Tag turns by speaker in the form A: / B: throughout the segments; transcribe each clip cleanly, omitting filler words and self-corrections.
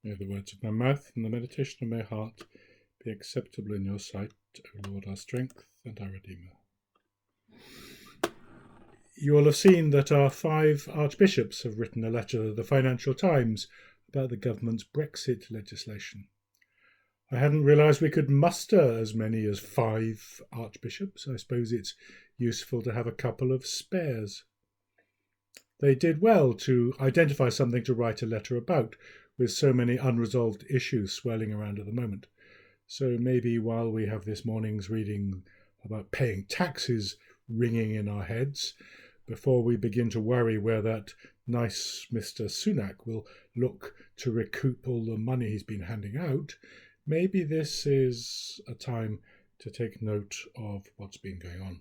A: May the words of my mouth and the meditation of my heart be acceptable in your sight, O Lord, our strength and our Redeemer. You will have seen that our 5 archbishops have written a letter to the Financial Times about the government's Brexit legislation. I hadn't realised we could muster as many as 5 archbishops. I suppose it's useful to have a couple of spares. They did well to identify something to write a letter about, with so many unresolved issues swirling around at the moment. So maybe while we have this morning's reading about paying taxes ringing in our heads, before we begin to worry where that nice Mr. Sunak will look to recoup all the money he's been handing out, maybe this is a time to take note of what's been going on.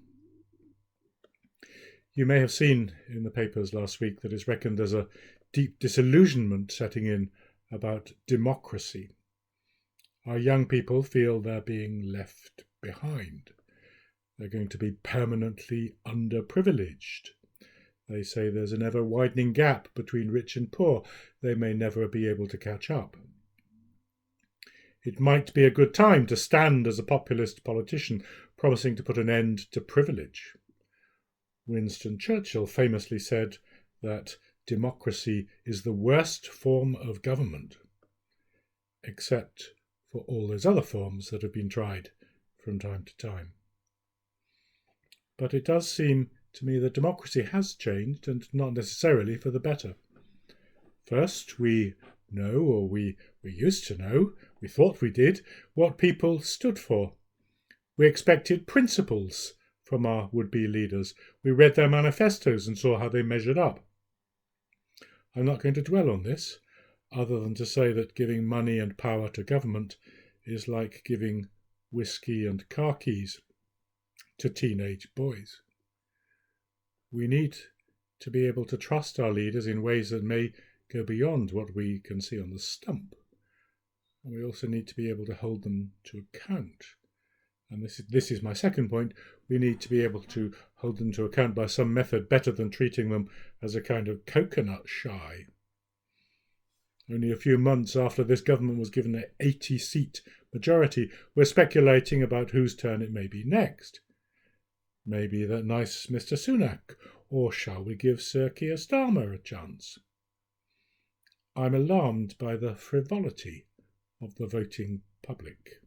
A: You may have seen in the papers last week that it's reckoned there's a deep disillusionment setting in about democracy. Our young people feel they're being left behind. They're going to be permanently underprivileged. They say there's an ever-widening gap between rich and poor. They may never be able to catch up. It might be a good time to stand as a populist politician promising to put an end to privilege. Winston Churchill famously said that democracy is the worst form of government, except for all those other forms that have been tried from time to time. But it does seem to me that democracy has changed, and not necessarily for the better. First, we know, or we used to know, we thought we did, what people stood for. We expected principles from our would-be leaders. We read their manifestos and saw how they measured up. I'm not going to dwell on this, other than to say that giving money and power to government is like giving whiskey and car keys to teenage boys. We need to be able to trust our leaders in ways that may go beyond what we can see on the stump. And we also need to be able to hold them to account. And this is my second point. We need to be able to hold them to account by some method better than treating them as a kind of coconut shy. Only a few months after this government was given an 80-seat majority, we're speculating about whose turn it may be next. Maybe that nice Mr. Sunak, or shall we give Sir Keir Starmer a chance? I'm alarmed by the frivolity of the voting public.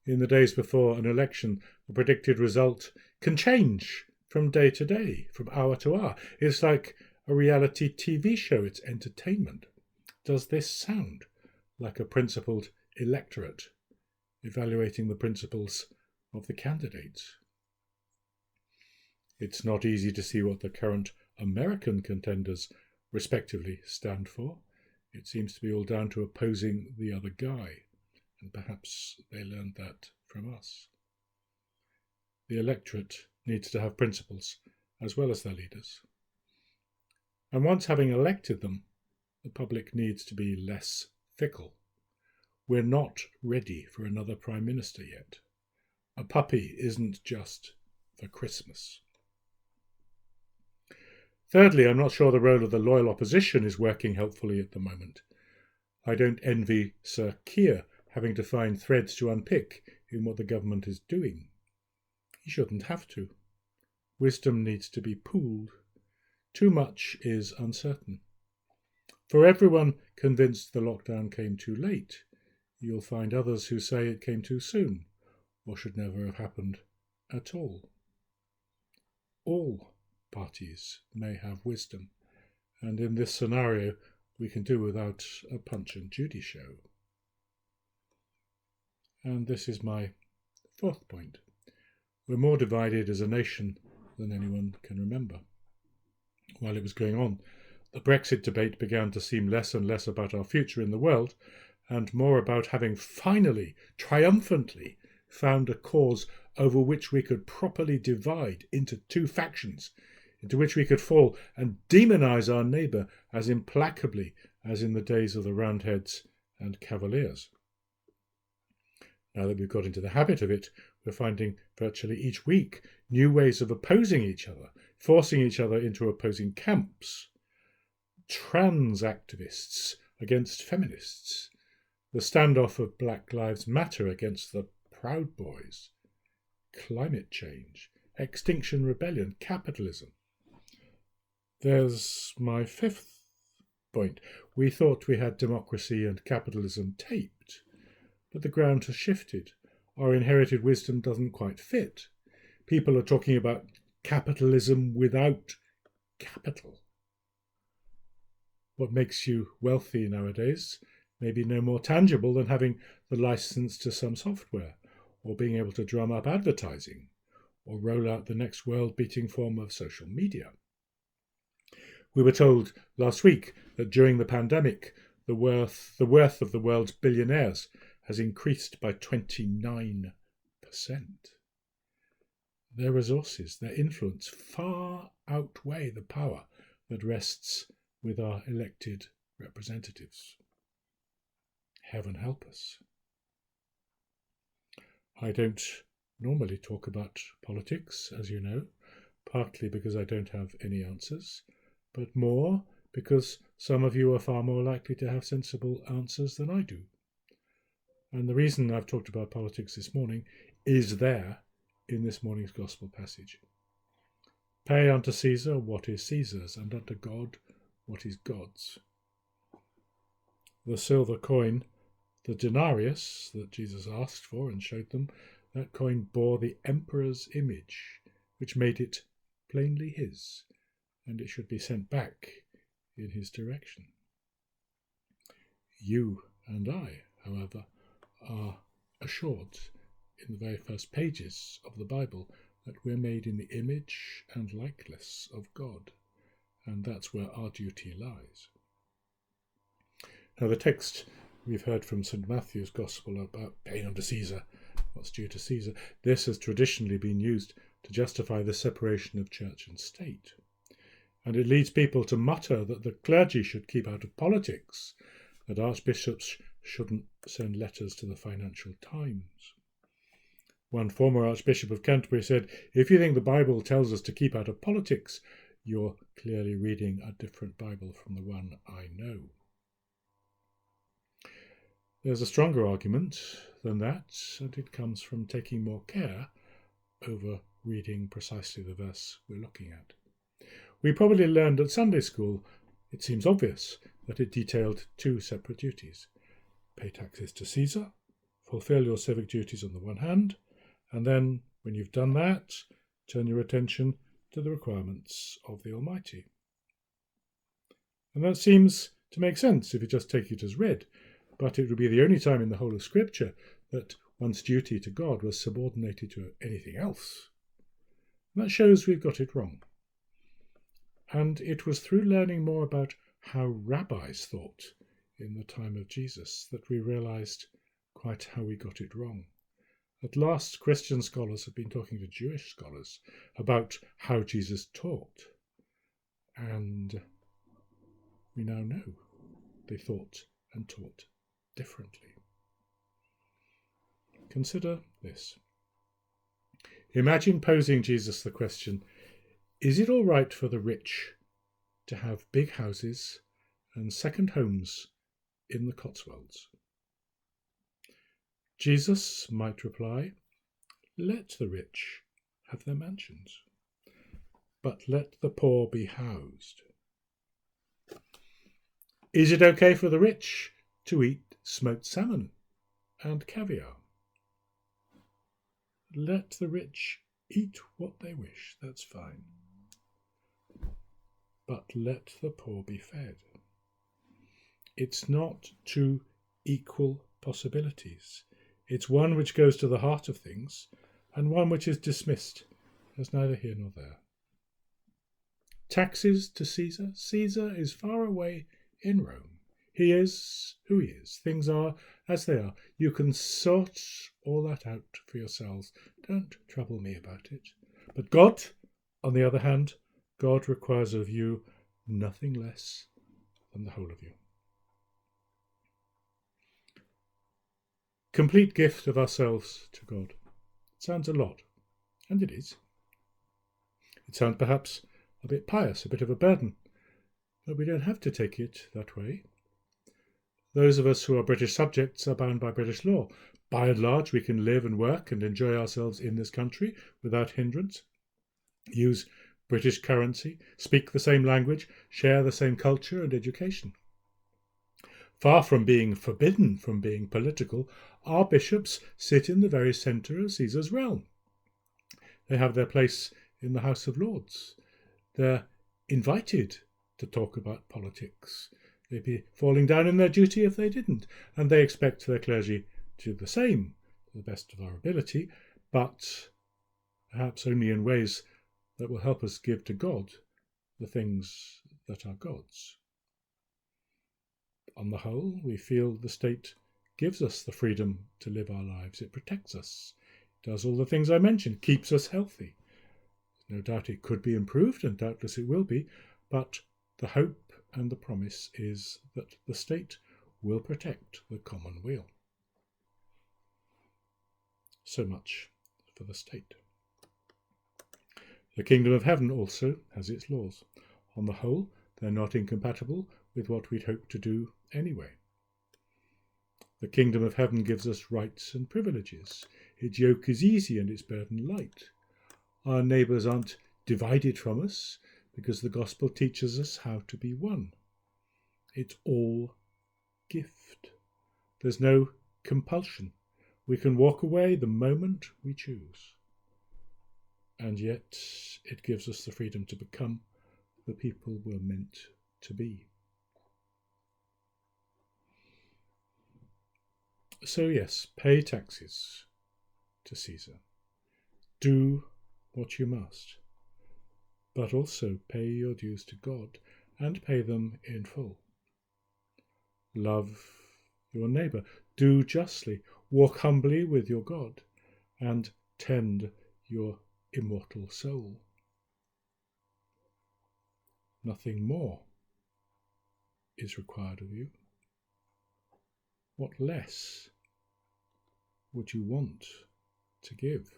A: In the days before an election, the predicted result can change from day to day, from hour to hour. It's like a reality TV show. It's entertainment. Does this sound like a principled electorate evaluating the principles of the candidates? It's not easy to see what the current American contenders respectively stand for. It seems to be all down to opposing the other guy, and perhaps they learned that from us. The electorate needs to have principles as well as their leaders. And once having elected them, the public needs to be less fickle. We're not ready for another Prime Minister yet. A puppy isn't just for Christmas. Thirdly, I'm not sure the role of the loyal opposition is working helpfully at the moment. I don't envy Sir Keir having to find threads to unpick in what the government is doing. He shouldn't have to. Wisdom needs to be pooled. Too much is uncertain. For everyone convinced the lockdown came too late, you'll find others who say it came too soon, or should never have happened at all. All parties may have wisdom, and in this scenario we can do without a Punch and Judy show. And this is my fourth point. We're more divided as a nation than anyone can remember. While it was going on, the Brexit debate began to seem less and less about our future in the world, and more about having finally, triumphantly, found a cause over which we could properly divide into 2 factions, into which we could fall and demonize our neighbour as implacably as in the days of the Roundheads and Cavaliers. Now that we've got into the habit of it, we're finding virtually each week new ways of opposing each other, forcing each other into opposing camps. Trans activists against feminists, the standoff of Black Lives Matter against the Proud Boys, climate change, Extinction Rebellion, capitalism. There's my fifth point. We thought we had democracy and capitalism taped, but the ground has shifted. Our inherited wisdom doesn't quite fit. People are talking about capitalism without capital. What makes you wealthy nowadays may be no more tangible than having the license to some software, or being able to drum up advertising, or roll out the next world-beating form of social media. We were told last week that during the pandemic, the worth of the world's billionaires has increased by 29%. Their resources, their influence far outweigh the power that rests with our elected representatives. Heaven help us. I don't normally talk about politics, as you know, partly because I don't have any answers, but more because some of you are far more likely to have sensible answers than I do. And the reason I've talked about politics this morning is there in this morning's Gospel passage. Pay unto Caesar what is Caesar's, and unto God what is God's. The silver coin, the denarius that Jesus asked for and showed them, that coin bore the emperor's image, which made it plainly his, and it should be sent back in his direction. You and I, however, are assured in the very first pages of the Bible that we're made in the image and likeness of God, and that's where our duty lies. Now, the text we've heard from St. Matthew's Gospel about paying unto Caesar what's due to Caesar, this has traditionally been used to justify the separation of church and state. And it leads people to mutter that the clergy should keep out of politics, that archbishops shouldn't send letters to the Financial Times. One former Archbishop of Canterbury said, "If you think the Bible tells us to keep out of politics, you're clearly reading a different Bible from the one I know." There's a stronger argument than that, and it comes from taking more care over reading precisely the verse we're looking at. We probably learned at Sunday school, it seems obvious, that it detailed two separate duties. Pay taxes to Caesar, fulfill your civic duties on the one hand, and then, when you've done that, turn your attention to the requirements of the Almighty. And that seems to make sense if you just take it as read, but it would be the only time in the whole of Scripture that one's duty to God was subordinated to anything else. And that shows we've got it wrong. And it was through learning more about how rabbis thought in the time of Jesus that we realized quite how we got it wrong. At last, Christian scholars have been talking to Jewish scholars about how Jesus taught. And we now know they thought and taught differently. Consider this. Imagine posing Jesus the question, is it all right for the rich to have big houses and second homes in the Cotswolds? Jesus might reply, let the rich have their mansions, but let the poor be housed. Is it okay for the rich to eat smoked salmon and caviar? Let the rich eat what they wish, that's fine. But let the poor be fed. It's not two equal possibilities. It's one which goes to the heart of things, and one which is dismissed as neither here nor there. Taxes to Caesar. Caesar is far away in Rome. He is who he is. Things are as they are. You can sort all that out for yourselves. Don't trouble me about it. But God, on the other hand, God requires of you nothing less than the whole of you. Complete gift of ourselves to God. It sounds a lot, and it is. It sounds perhaps a bit pious, a bit of a burden, but we don't have to take it that way. Those of us who are British subjects are bound by British law. By and large, we can live and work and enjoy ourselves in this country without hindrance, use British currency, speak the same language, share the same culture and education. Far from being forbidden from being political, our bishops sit in the very centre of Caesar's realm. They have their place in the House of Lords. They're invited to talk about politics. They'd be falling down in their duty if they didn't, and they expect their clergy to do the same to the best of our ability, but perhaps only in ways that will help us give to God the things that are God's. On the whole, we feel the state gives us the freedom to live our lives. It protects us, does all the things I mentioned, keeps us healthy. No doubt it could be improved, and doubtless it will be, but the hope and the promise is that the state will protect the common weal. So much for the state. The kingdom of heaven also has its laws. On the whole, they're not incompatible with what we'd hope to do anyway. The kingdom of heaven gives us rights and privileges. Its yoke is easy and its burden light. Our neighbours aren't divided from us because the gospel teaches us how to be one. It's all gift. There's no compulsion. We can walk away the moment we choose. And yet it gives us the freedom to become the people we're meant to be. So yes, pay taxes to Caesar. Do what you must, but also pay your dues to God and pay them in full. Love your neighbour, do justly, walk humbly with your God, and tend your immortal soul. Nothing more is required of you. What less would you want to give?